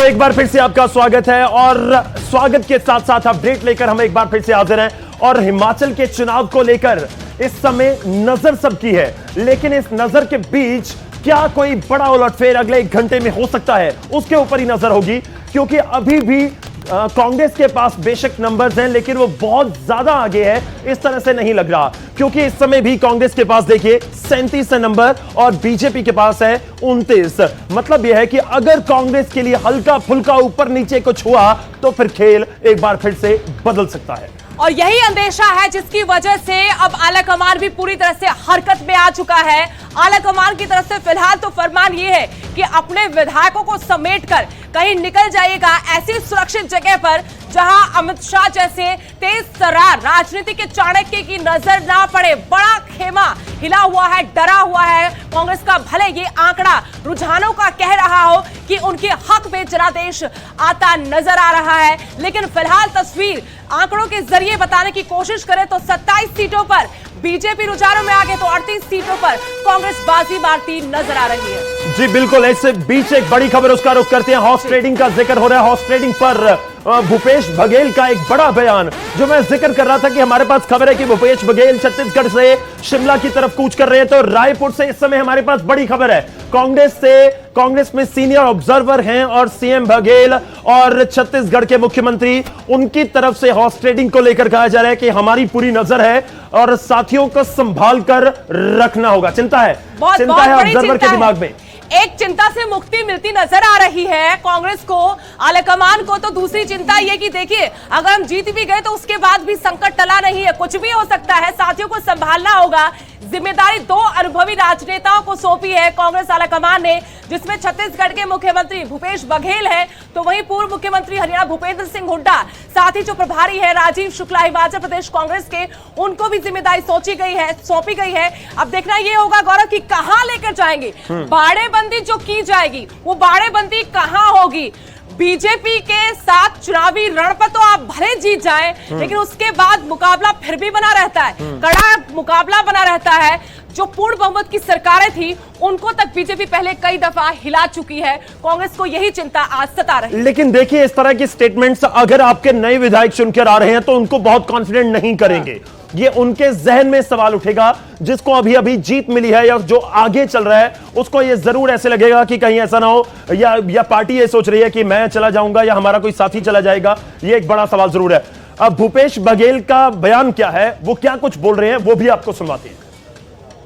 एक बार फिर से आपका स्वागत है और स्वागत के साथ साथ अपडेट लेकर हम एक बार फिर से हाजिर हैं और हिमाचल के चुनाव को लेकर इस समय नजर सबकी है, लेकिन इस नजर के बीच क्या कोई बड़ा उलटफेर अगले 1 घंटे में हो सकता है, उसके ऊपर ही नजर होगी। क्योंकि अभी भी कांग्रेस के पास बेशक नंबर्स हैं, लेकिन वो बहुत ज्यादा आगे है इस तरह से नहीं लग रहा। क्योंकि इस समय भी कांग्रेस के पास देखिए 37 है नंबर और बीजेपी के पास है 29। मतलब यह है कि अगर कांग्रेस के लिए हल्का फुल्का ऊपर नीचे कुछ हुआ तो फिर खेल एक बार फिर से बदल सकता है। और यही अंदेशा है जिसकी वजह से अब आला कमान भी पूरी तरह से हरकत में आ चुका है। आला कमान की तरफ से फिलहाल तो फरमान ये है कि अपने विधायकों को समेटकर कहीं निकल जाइएगा ऐसी सुरक्षित जगह पर जहां अमित शाह जैसे तेज तर्रार राजनीति के चाणक्य की नजर ना पड़े। बड़ा खेमा हिला हुआ है, डरा हुआ है कांग्रेस का। भले ये आंकड़ा रुझानों का कह रहा हो कि उनके हक में जनादेश आता नजर आ रहा है, लेकिन फिलहाल तस्वीर आंकड़ों के जरिए बताने की कोशिश करें तो 27 सीटों पर बीजेपी रुझानों में आगे तो 38 सीटों पर कांग्रेस बाजी मारती नजर आ रही है। जी बिल्कुल, इससे बीच एक बड़ी खबर उसका रुख करते हैं। हॉर्स ट्रेडिंग का जिक्र हो रहा है। हॉर्स ट्रेडिंग पर भूपेश बघेल का एक बड़ा बयान, जो मैं जिक्र कर रहा था कि हमारे पास खबर है कि भूपेश बघेल छत्तीसगढ़ से शिमला की तरफ कूच कर रहे हैं, तो रायपुर से इस समय हमारे पास बड़ी खबर है। कांग्रेस में सीनियर ऑब्जर्वर हैं और सीएम बघेल और छत्तीसगढ़ के मुख्यमंत्री, उनकी तरफ से हॉर्स ट्रेडिंग को लेकर कहा जा रहा है कि हमारी पूरी नजर है और साथियों को संभाल कर रखना होगा। चिंता है ऑब्जर्वर के दिमाग में। एक चिंता से मुक्ति मिलती नजर आ रही है कांग्रेस को, आलाकमान को तो दूसरी चिंता ये कि देखिए अगर हम जीत भी गए तो उसके बाद भी संकट टला नहीं है, कुछ भी हो सकता है, साथियों को संभालना होगा। जिम्मेदारी 2 अनुभवी राजनेताओं को सौंपी है कांग्रेस आलाकमान ने, जिसमें छत्तीसगढ़ के मुख्यमंत्री भूपेश बघेल है, तो वहीं पूर्व मुख्यमंत्री हरियाणा भूपेंद्र सिंह हुड्डा, साथ ही जो प्रभारी है राजीव शुक्ला हिमाचल प्रदेश कांग्रेस के, उनको भी जिम्मेदारी सौंपी गई है। अब देखना यह होगा गौरव कि कहां लेकर जाएंगे बाड़ेबंदी जो की जाएगी, वो बाड़ेबंदी कहां होगी। बीजेपी के साथ चुनावी रण पर तो आप भले जीत जाएं, लेकिन उसके बाद मुकाबला फिर भी बना रहता है, कड़ा मुकाबला बना रहता है। जो पूर्ण बहुमत की सरकारें थी उनको तक बीजेपी पहले कई दफा हिला चुकी है। कांग्रेस को यही चिंता आज सता रही है। लेकिन देखिए इस तरह के स्टेटमेंट्स अगर आपके नए विधायक सुनकर आ रहे हैं तो उनको बहुत कॉन्फिडेंट नहीं करेंगे। ये उनके जहन में सवाल उठेगा, जिसको अभी जीत मिली है या जो आगे चल रहा है उसको ये जरूर ऐसे लगेगा कि कहीं ऐसा ना हो या पार्टी ये सोच रही है कि मैं चला जाऊंगा या हमारा कोई साथी चला जाएगा। ये एक बड़ा सवाल जरूर है। अब भूपेश बघेल का बयान क्या है, वो क्या कुछ बोल रहे हैं, वो भी आपको सुनवाते हैं।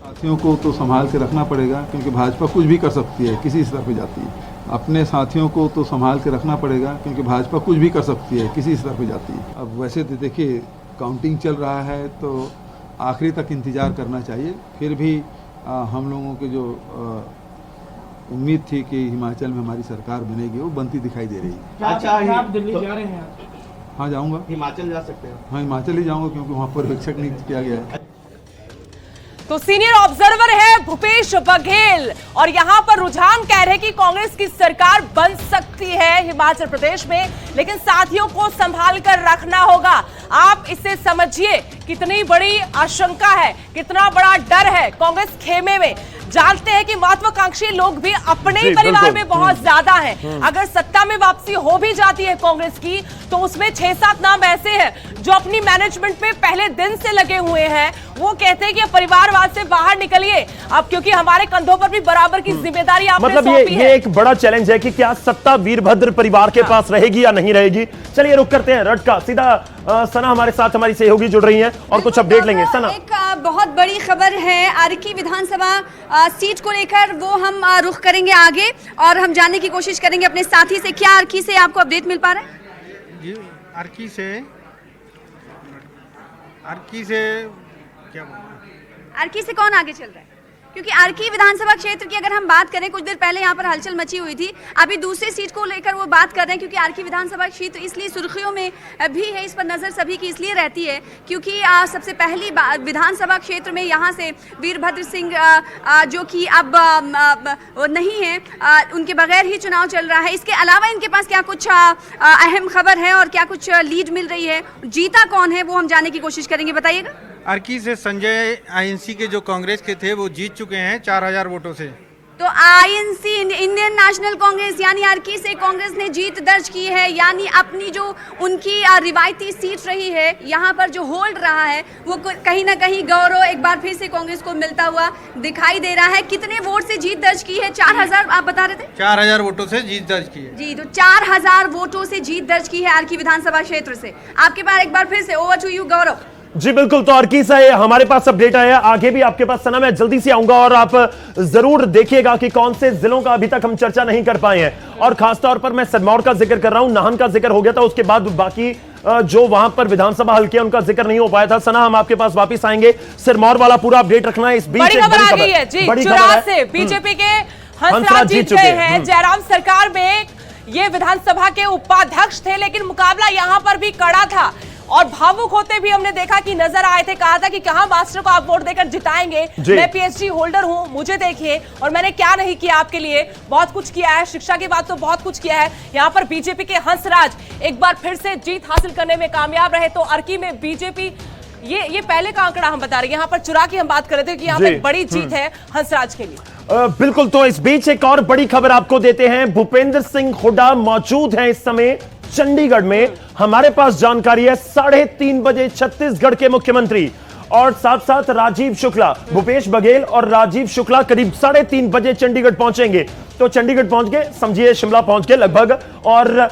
साथियों को तो संभाल के रखना पड़ेगा, क्योंकि भाजपा कुछ भी कर सकती है, किसी स्तर पे जाती है। अपने साथियों को तो संभाल के रखना पड़ेगा, क्योंकि भाजपा कुछ भी कर सकती है, किसी स्तर पे जाती है। अब वैसे तो देखिए काउंटिंग चल रहा है तो आखिरी तक इंतज़ार करना चाहिए। फिर भी हम लोगों की जो उम्मीद थी कि हिमाचल में हमारी सरकार बनेगी, वो बनती दिखाई दे रही है। अच्छा, आप दिल्ली जा रहे हैं? हाँ जाऊँगा। हिमाचल जा सकते हैं? हाँ हिमाचल ही जाऊँगा, क्योंकि वहाँ पर्यवेक्षक नियुक्त किया गया है। तो सीनियर ऑब्जर्वर है भूपेश बघेल और यहां पर रुझान कह रहे हैं कि कांग्रेस की सरकार बन सकती है हिमाचल प्रदेश में, लेकिन साथियों को संभाल कर रखना होगा। आप इसे समझिए कितनी बड़ी आशंका है, कितना बड़ा डर है कांग्रेस खेमे में। जानते हैं कि महत्वाकांक्षी लोग भी अपने ही परिवार में बहुत ज्यादा हैं। अगर सत्ता में वापसी हो भी जाती है कांग्रेस की तो उसमें 6-7 नाम ऐसे हैं जो अपनी मैनेजमेंट में पहले दिन से लगे हुए हैं। वो कहते हैं कि परिवारवाद से बाहर निकलिए अब, क्योंकि हमारे कंधों पर भी बराबर की जिम्मेदारी आपने मतलब सौंपी है। ये एक बड़ा चैलेंज है कि क्या सत्ता वीरभद्र परिवार के पास रहेगी या नहीं रहेगी। चलिए रुक करते हैं रट का सीधा। सना हमारे साथ हमारी सहयोगी जुड़ रही हैं और कुछ अपडेट लेंगे। सना, एक बहुत बड़ी खबर है आरकी विधानसभा सीट को लेकर, वो हम रुख करेंगे आगे और हम जानने की कोशिश करेंगे अपने साथी से। क्या आरकी से आपको अपडेट मिल पा रहा है? जी आरकी से क्या आरकी से कौन आगे चल रहा है? क्योंकि आरकी विधानसभा क्षेत्र की अगर हम बात करें, कुछ देर पहले यहाँ पर हलचल मची हुई थी, अभी दूसरी सीट को लेकर वो बात कर रहे हैं। क्योंकि आरकी विधानसभा क्षेत्र इसलिए सुर्खियों में भी है, इस पर नज़र सभी की इसलिए रहती है क्योंकि सबसे पहली विधानसभा क्षेत्र में यहाँ से वीरभद्र सिंह जो कि अब नहीं है, उनके बगैर ही चुनाव चल रहा है। इसके अलावा इनके पास क्या कुछ अहम खबर है और क्या कुछ लीड मिल रही है, जीता कौन है, वो हम जानने की कोशिश करेंगे। बताइएगा। आरकी से संजय आईएनसी के जो कांग्रेस के थे वो जीत चुके हैं 4000 वोटों से। तो आईएनसी इंडियन नेशनल कांग्रेस यानी आरकी से कांग्रेस ने जीत दर्ज की है, यानी अपनी जो उनकी रिवायती सीट रही है यहाँ पर जो होल्ड रहा है वो कहीं ना कहीं गौरव एक बार फिर से कांग्रेस को मिलता हुआ दिखाई दे रहा है। कितने वोट से जीत दर्ज की है? 4000 आप बता रहे थे? 4000 वोटों से जीत दर्ज की है जी, तो 4000 वोटों से जीत दर्ज की है आरकी विधानसभा क्षेत्र से। आपके पास एक बार फिर से ओवर टू यू गौरव। जी बिल्कुल, तो अर्की से हमारे पास अपडेट आया, आगे भी आपके पास सना मैं जल्दी से आऊंगा और आप जरूर देखिएगा कि कौन से जिलों का अभी तक हम चर्चा नहीं कर पाए हैं। और खासतौर पर मैं सिरमौर का जिक्र कर रहा हूं, नाहन का जिक्र हो गया था, उसके बाद बाकी जो वहां पर विधानसभा हल्के हैं उनका जिक्र नहीं हो पाया था। सना हम आपके पास वापिस आएंगे, सिरमौर वाला पूरा अपडेट रखना है। इस बीच बड़ी खबर आ गई है जी, चुनाव से बीजेपी के हंसराज जीत गए हैं। जयराम सरकार में ये विधानसभा के उपाध्यक्ष थे, लेकिन मुकाबला यहां पर भी कड़ा था और भावुक होते भी हमने देखा कि नजर आए थे। कहा था कि कहां मास्टर को आप वोट देकर जिताएंगे, मैं पीएचडी होल्डर हूं, मुझे देखिए और मैंने क्या नहीं किया आपके लिए, बहुत कुछ किया है, शिक्षा की बात तो बहुत कुछ किया है। यहां पर बीजेपी के हंसराज एक बार फिर से जीत हासिल करने में कामयाब रहे। तो अर्की में बीजेपी ये पहले का आंकड़ा हम बता रहे हैं, यहाँ पर चुरा की हम बात कर रहे थे कि यहाँ पर बड़ी जीत है हंसराज के लिए। बिल्कुल, तो इस बीच एक और बड़ी खबर आपको देते हैं। भूपेंद्र सिंह हुड्डा मौजूद हैं इस समय चंडीगढ़ में। हमारे पास जानकारी है 3:30 बजे छत्तीसगढ़ के मुख्यमंत्री और साथ साथ राजीव शुक्ला, भूपेश बघेल और राजीव शुक्ला करीब 3:30 बजे चंडीगढ़ पहुंचेंगे। तो चंडीगढ़ पहुंच गए, समझिए शिमला पहुंच गए लगभग। और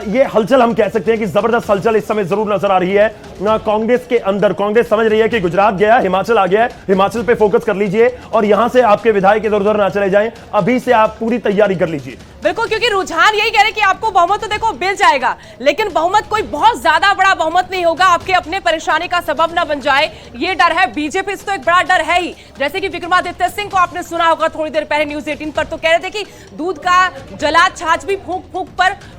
ये हलचल हम कह सकते हैं कि जबरदस्त हलचल इस समय जरूर नजर आ रही है कांग्रेस के अंदर। कांग्रेस समझ रही है कि गुजरात गया, हिमाचल आ गया है, हिमाचल पे फोकस कर लीजिए और यहां से आपके विधायक इधर उधर ना चले जाएं, अभी से आप पूरी तैयारी कर लीजिए। बिल्कुल, क्योंकि रुझान यही कह रहे कि आपको बहुमत तो देखो मिल जाएगा, लेकिन बहुमत कोई बहुत ज्यादा बड़ा बहुमत नहीं होगा, आपके अपने परेशानी का सबब ना बन जाए, ये डर है। बीजेपी से तो एक बड़ा डर है ही। जैसे कि विक्रमादित्य सिंह को आपने सुना होगा थोड़ी देर पहले न्यूज 18 पर, तो कह रहे थे कि दूध का जला छाछ भी फूंक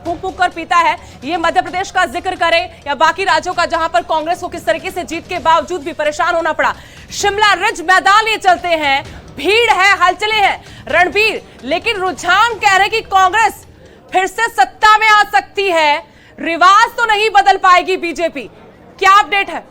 फूंक कर पीता है। ये मध्य प्रदेश का जिक्र करें या बाकी राज्यों का जहां पर कांग्रेस को किस तरीके से जीत के बावजूद भी परेशान होना पड़ा। शिमला रिज मैदान ये चलते हैं, भीड़ है, हलचलें हैं रणबीर, लेकिन रुझान कह रहे कि कांग्रेस फिर से सत्ता में आ सकती है, रिवाज तो नहीं बदल पाएगी बीजेपी। क्या अपडेट है?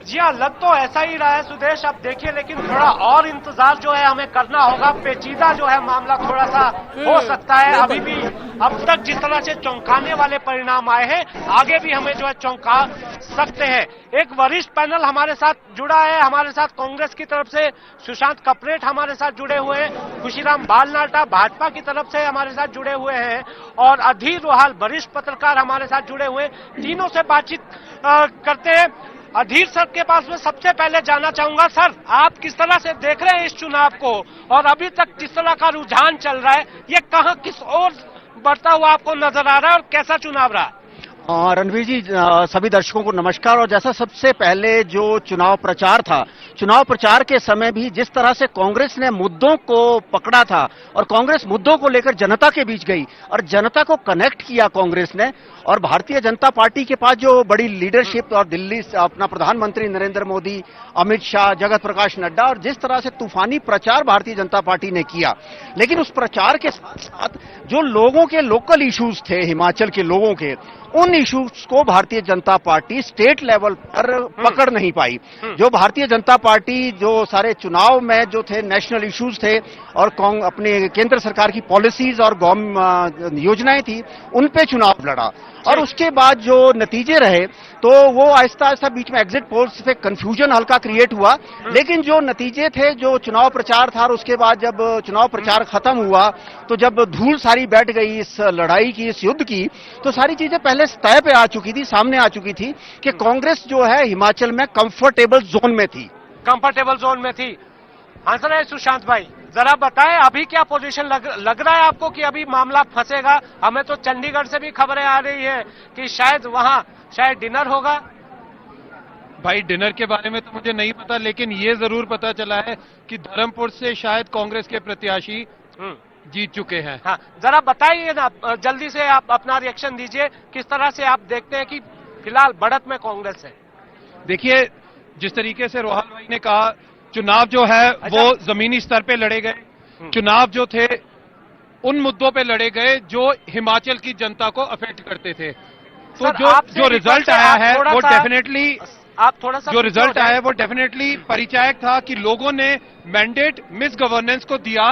जी हाँ, लग तो ऐसा ही रहा है सुदेश। अब देखिए, लेकिन थोड़ा और इंतजार जो है हमें करना होगा। पेचीदा जो है मामला थोड़ा सा हो सकता है। अभी भी अब तक जिस तरह से चौंकाने वाले परिणाम आए हैं, आगे भी हमें जो है चौंका सकते हैं। एक वरिष्ठ पैनल हमारे साथ जुड़ा है, हमारे साथ कांग्रेस की तरफ से सुशांत कपरेट हमारे साथ जुड़े हुए हैं, खुशीराम बालनाटा भाजपा की तरफ से हमारे साथ जुड़े हुए हैं और अधीर रोहाल वरिष्ठ पत्रकार हमारे साथ जुड़े हुए हैं। तीनों से बातचीत करते हैं। अधीर सर के पास मैं सबसे पहले जानना चाहूंगा, सर आप किस तरह से देख रहे हैं इस चुनाव को और अभी तक किस तरह का रुझान चल रहा है, ये कहां किस ओर बढ़ता हुआ आपको नजर आ रहा है और कैसा चुनाव रहा है? रणवीर जी, सभी दर्शकों को नमस्कार। और जैसा सबसे पहले जो चुनाव प्रचार था, चुनाव प्रचार के समय भी जिस तरह से कांग्रेस ने मुद्दों को पकड़ा था और कांग्रेस मुद्दों को लेकर जनता के बीच गई और जनता को कनेक्ट किया कांग्रेस ने, और भारतीय जनता पार्टी के पास जो बड़ी लीडरशिप और दिल्ली से अपना प्रधानमंत्री नरेंद्र मोदी, अमित शाह, जगत प्रकाश नड्डा, और जिस तरह से तूफानी प्रचार भारतीय जनता पार्टी ने किया, लेकिन उस प्रचार के साथ साथ जो लोगों के लोकल इश्यूज थे, हिमाचल के लोगों के, उन इश्यूज को Bharatiya Janata party state level पर पकड़ नहीं पाई। जो भारतीय जनता पार्टी जो सारे चुनाव में जो थे नेशनल इश्यूज थे और अपने केंद्र सरकार की पॉलिसीज और योजनाएं थी, उन पे चुनाव लड़ा और उसके बाद जो नतीजे रहे तो वो आहिस्ता आहिस्ता बीच में एग्जिट पोल्स पे कंफ्यूजन हल्का क्रिएट हुआ, लेकिन जो नतीजे थे, जो चुनाव प्रचार था और उसके बाद जब चुनाव प्रचार खत्म हुआ तो जब धूल सारी बैठ गई इस लड़ाई की, इस युद्ध की, तो सारी चीजें पहले तय पे आ चुकी थी, सामने आ चुकी थी कि कांग्रेस जो है हिमाचल में कंफर्टेबल जोन में थी। कंफर्टेबल जोन में थी। आंसर है सुशांत भाई, जरा बताएं अभी क्या पोजीशन लग रहा है आपको कि अभी मामला फंसेगा? हमें तो चंडीगढ़ से भी खबरें आ रही है कि शायद वहां डिनर होगा। भाई डिनर के बारे में तो मुझे नहीं पता, लेकिन ये जरूर पता चला है कि धर्मपुर से शायद कांग्रेस के प्रत्याशी जीत चुके हैं। हाँ, जरा बताइए ना, जल्दी से आप अपना रिएक्शन दीजिए, किस तरह से आप देखते हैं कि फिलहाल बढ़त में कांग्रेस है? देखिए, जिस तरीके से रोहाल भाई ने कहा, चुनाव जो है वो जमीनी स्तर पे लड़े गए, चुनाव जो थे उन मुद्दों पे लड़े गए जो हिमाचल की जनता को अफेक्ट करते थे। तो जो रिजल्ट आया है वो डेफिनेटली आप थोड़ा सा जो रिजल्ट आया वो डेफिनेटली परिचायक था कि लोगों ने मैंडेट मिस गवर्नेंस को दिया।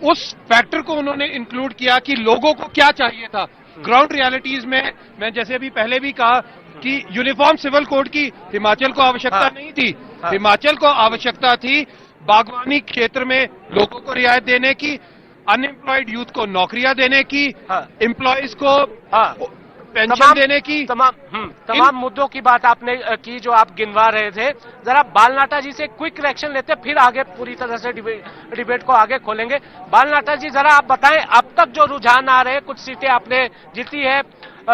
उस फैक्टर को उन्होंने इंक्लूड किया कि लोगों को क्या चाहिए था ग्राउंड रियलिटीज में। मैं जैसे अभी पहले भी कहा कि यूनिफॉर्म सिविल कोड की हिमाचल को आवश्यकता नहीं थी। हिमाचल को आवश्यकता थी बागवानी क्षेत्र में लोगों को रियायत देने की, अनएम्प्लॉयड यूथ को नौकरियां देने की, एम्प्लॉयज को पेंशन देने की। तमाम मुद्दों की बात आपने की जो आप गिनवा रहे थे। जरा बालनाटा जी से क्विक रिएक्शन लेते, फिर आगे पूरी तरह से डिबेट को आगे खोलेंगे। बालनाटा जी जरा आप बताएं, अब तक जो रुझान आ रहे हैं, कुछ सीटें आपने जीती है,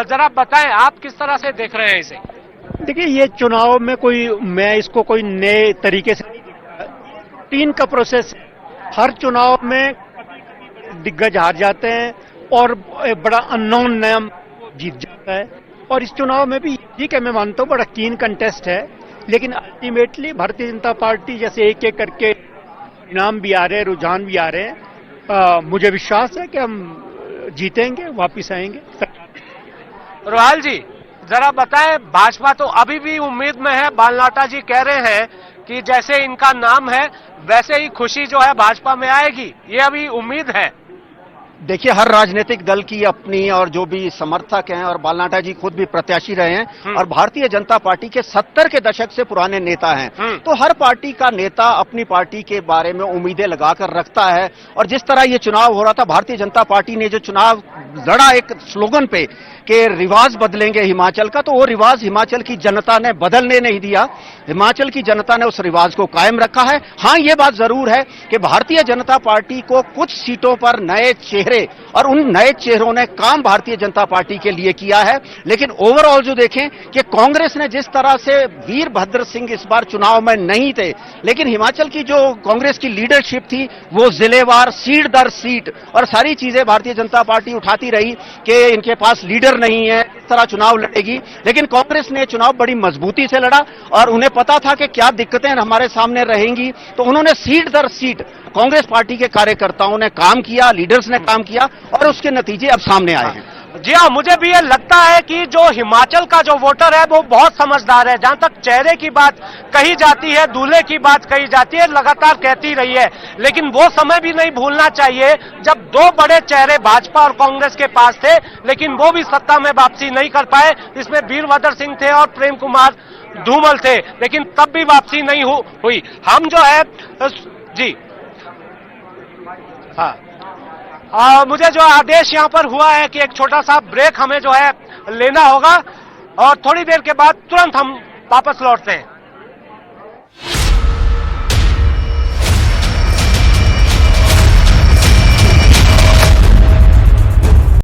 जरा बताएं आप किस तरह से देख रहे हैं इसे। देखिए, ये चुनाव में मैं इसको कोई नए तरीके से रूटीन का प्रोसेस। हर चुनाव में दिग्गज हार जाते हैं और बड़ा अननोन नाम जीत जाता है, और इस चुनाव में भी ठीक है, मैं मानता हूँ बड़ा कीन कंटेस्ट है, लेकिन अल्टीमेटली भारतीय जनता पार्टी जैसे एक एक करके इनाम भी आ रहे हैं, रुझान भी आ रहे हैं, मुझे विश्वास है कि हम जीतेंगे, वापिस आएंगे। रोहाल जी जरा बताएं, भाजपा तो अभी भी उम्मीद में है। बालनाटा जी कह रहे हैं कि जैसे इनका नाम है वैसे ही खुशी जो है भाजपा में आएगी, ये अभी उम्मीद है। देखिए, हर राजनीतिक दल की अपनी और जो भी समर्थक हैं, और बालनाटा जी खुद भी प्रत्याशी रहे हैं और भारतीय जनता पार्टी के 70 के दशक से पुराने नेता हैं, तो हर पार्टी का नेता अपनी पार्टी के बारे में उम्मीदें लगाकर रखता है। और जिस तरह ये चुनाव हो रहा था, भारतीय जनता पार्टी ने जो चुनाव लड़ा एक स्लोगन पे कि रिवाज बदलेंगे हिमाचल का, तो वो रिवाज हिमाचल की जनता ने बदलने नहीं दिया। हिमाचल की जनता ने उस रिवाज को कायम रखा है। हाँ, ये बात जरूर है कि भारतीय जनता पार्टी को कुछ सीटों पर नए चेहरे, और उन नए चेहरों ने काम भारतीय जनता पार्टी के लिए किया है। लेकिन ओवरऑल जो देखें कि कांग्रेस ने जिस तरह से, वीरभद्र सिंह इस बार चुनाव में नहीं थे, लेकिन हिमाचल की जो कांग्रेस की लीडरशिप थी वो जिलेवार, सीट दर सीट, और सारी चीजें भारतीय जनता पार्टी उठाती रही कि इनके पास लीडर नहीं है, इस तरह चुनाव लड़ेगी। लेकिन कांग्रेस ने चुनाव बड़ी मजबूती से लड़ा और उन्हें पता था कि क्या दिक्कतें हमारे सामने रहेंगी, तो उन्होंने सीट दर सीट कांग्रेस पार्टी के कार्यकर्ताओं ने काम किया, लीडर्स ने काम किया, और उसके नतीजे अब सामने आए हैं। जी हाँ, मुझे भी ये लगता है कि जो हिमाचल का जो वोटर है वो बहुत समझदार है। जहां तक चेहरे की बात कही जाती है, दूल्हे की बात कही जाती है, लगातार कहती रही है, लेकिन वो समय भी नहीं भूलना चाहिए जब दो बड़े चेहरे भाजपा और कांग्रेस के पास थे, लेकिन वो भी सत्ता में वापसी नहीं कर पाए। इसमें वीरभद्र सिंह थे और प्रेम कुमार धूमल थे, लेकिन तब भी वापसी नहीं हुई। हम जो है जी हाँ, मुझे जो आदेश यहां पर हुआ है कि एक छोटा सा ब्रेक हमें जो है लेना होगा, और थोड़ी देर के बाद तुरंत हम वापस लौटते हैं।